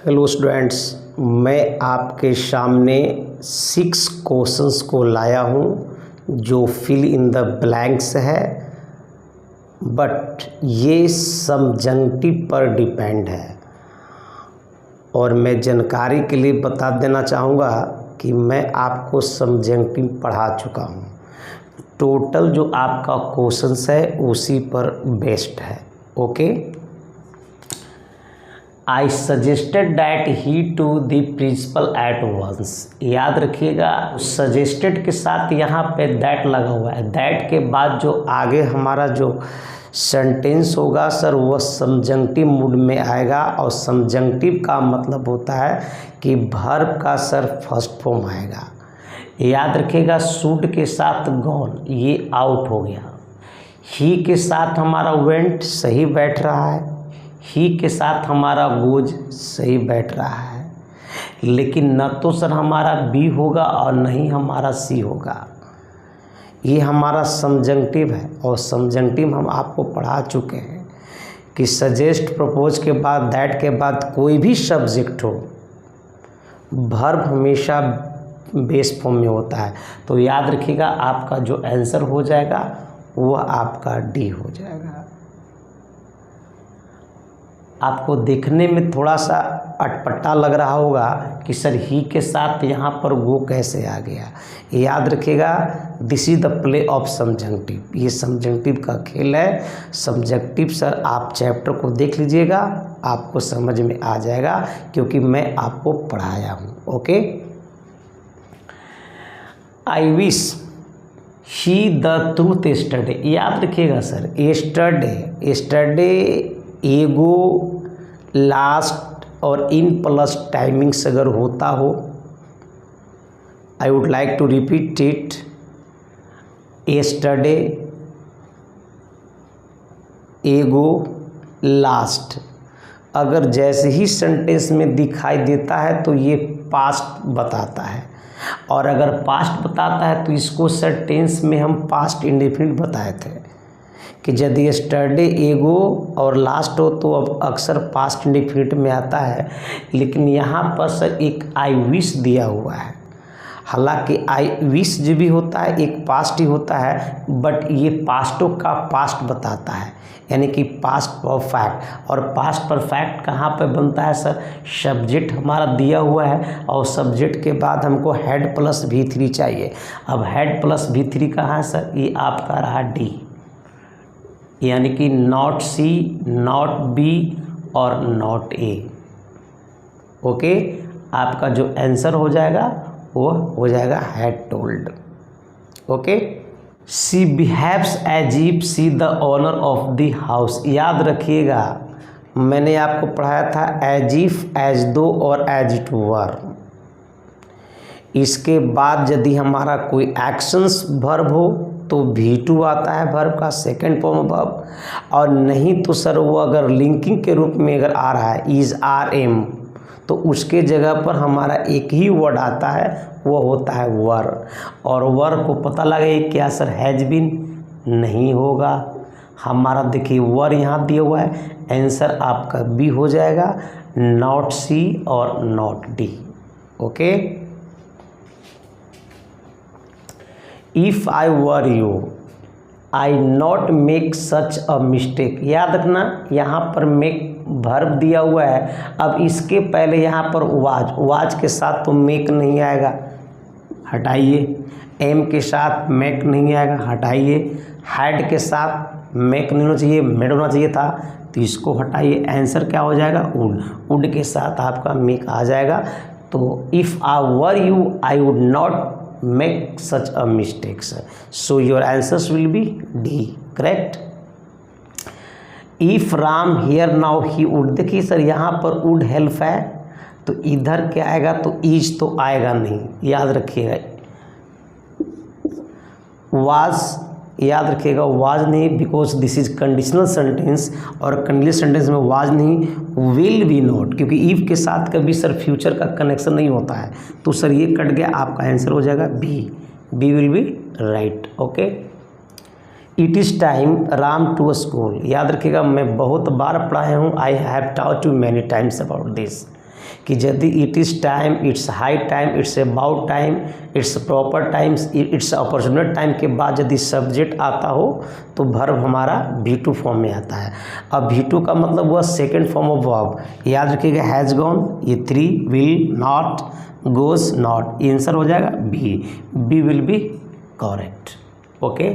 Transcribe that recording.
Hello students, मैं आपके सामने 6 क्वेश्चंस को लाया हूँ जो फिल इन द ब्लैंक्स है, बट ये सबजंक्टिव पर डिपेंड है। और मैं जानकारी के लिए बता देना चाहूँगा कि मैं आपको सबजंक्टिव पढ़ा चुका हूँ। टोटल जो आपका क्वेश्चंस है उसी पर बेस्ड है। Okay, I suggested that he to the principal at once. याद रखिएगा, सजेस्टेड के साथ यहाँ पे दैट लगा हुआ है। दैट के बाद जो आगे हमारा जो सेंटेंस होगा सर वह सबजंक्टिव मूड में आएगा। और सबजंक्टिव का मतलब होता है कि वर्ब का सर फर्स्ट फॉर्म आएगा। याद रखिएगा, शुड के साथ गॉन ये आउट हो गया। ही के साथ हमारा वेंट सही बैठ रहा है। ही के साथ हमारा गोज सही बैठ रहा है, लेकिन न तो सर हमारा बी होगा और न ही हमारा सी होगा। ये हमारा सबजंक्टिव है और सबजंक्टिव हम आपको पढ़ा चुके हैं कि सजेस्ट प्रपोज के बाद दैट के बाद कोई भी सब्जेक्ट हो, वर्ब हमेशा बेस फॉर्म में होता है। तो याद रखिएगा, आपका जो आंसर हो जाएगा वह आपका डी हो जाएगा। आपको देखने में थोड़ा सा अटपटा लग रहा होगा कि सर ही के साथ यहाँ पर वो कैसे आ गया। याद रखिएगा, this is the play of subjunctive. ये सबजंक्टिव का खेल है। सबजंक्टिव सर आप चैप्टर को देख लीजिएगा, आपको समझ में आ जाएगा क्योंकि मैं आपको पढ़ाया हूँ। Okay, I wish he the truth yesterday. याद रखिएगा सर, यस्टरडे एगो लास्ट और इन प्लस टाइमिंग्स अगर होता हो, I would like to repeat it, yesterday ago last अगर जैसे ही सेंटेंस में दिखाई देता है तो ये पास्ट बताता है। और अगर पास्ट बताता है तो इसको सर टेंस में हम पास्ट इंडेफिनिट बताए थे कि यदि यस्टरडे एगो और लास्ट हो तो अब अक्सर पास्ट इंडेफिनिट में आता है। लेकिन यहाँ पर सर एक आई विश दिया हुआ है। हालांकि आई विश जो भी होता है एक पास्ट ही होता है, बट ये पास्टों का पास्ट बताता है, यानी कि पास्ट परफेक्ट। और पास्ट परफेक्ट कहाँ पे बनता है सर? सब्जेक्ट हमारा दिया हुआ है और सब्जेक्ट के बाद हमको हेड प्लस V3 चाहिए। अब हेड प्लस V3 कहाँ है सर? ये आपका रहा डी, यानी कि नॉट सी, नॉट बी और नॉट ए। ओके, आपका जो आंसर हो जाएगा वो हो जाएगा had told. Okay, C behaves as if C the owner of the house. याद रखिएगा, मैंने आपको पढ़ाया था एज इफ, एज दो और एज इट वर। इसके बाद यदि हमारा कोई एक्शंस वर्ब हो तो V2 आता है वर्ब का सेकंड फॉर्म वर्ब। और नहीं तो सर वो अगर लिंकिंग के रूप में अगर आ रहा है इज आर एम, तो उसके जगह पर हमारा एक ही वर्ड आता है, वो होता है वर। और वर को पता लगे क्या सर? हैज बीन नहीं होगा हमारा। देखिए वर यहाँ दिया हुआ है, आंसर आपका बी हो जाएगा, नॉट सी और not D. Okay, if I were you I not make such a mistake. याद रखना, यहाँ पर मेक वर्ब दिया हुआ है। अब इसके पहले यहाँ पर वाज के साथ तो मेक नहीं आएगा, हटाइए। एम के साथ मेक नहीं आएगा, हटाइए। हैड के साथ मेक नहीं होना चाहिए, मेड होना चाहिए था, तो इसको हटाइए। आंसर क्या हो जाएगा? वुड। वुड के साथ आपका मेक आ जाएगा। तो if I were you I would not make such a mistakes, so your answers will be D, correct। if Ram here now he would, देखिए सर यहाँ पर would help है तो इधर क्या आएगा? तो is तो आएगा नहीं, याद रखिएगा। was, याद रखिएगा was नहीं, because this is conditional sentence और कंडीशनल सेंटेंस में was नहीं, will be not, क्योंकि if के साथ कभी सर फ्यूचर का कनेक्शन नहीं होता है। तो सर ये कट गया, आपका आंसर हो जाएगा B will be right. Okay, it is time Ram to school. याद रखिएगा, मैं बहुत बार पढ़ाया हूँ, I have taught you many times about this. कि यदि it is time, it's high time, it's about time, it's proper times, it's opportune time के बाद यदि सब्जेक्ट आता हो तो वर्ब हमारा V2 फॉर्म में आता है। अब V2 का मतलब हुआ सेकेंड फॉर्म ऑफ वर्ब। याद रखिएगा हैज़ गॉन, ये 3, will, not, goes, not, answer हो जाएगा B will be correct. Okay.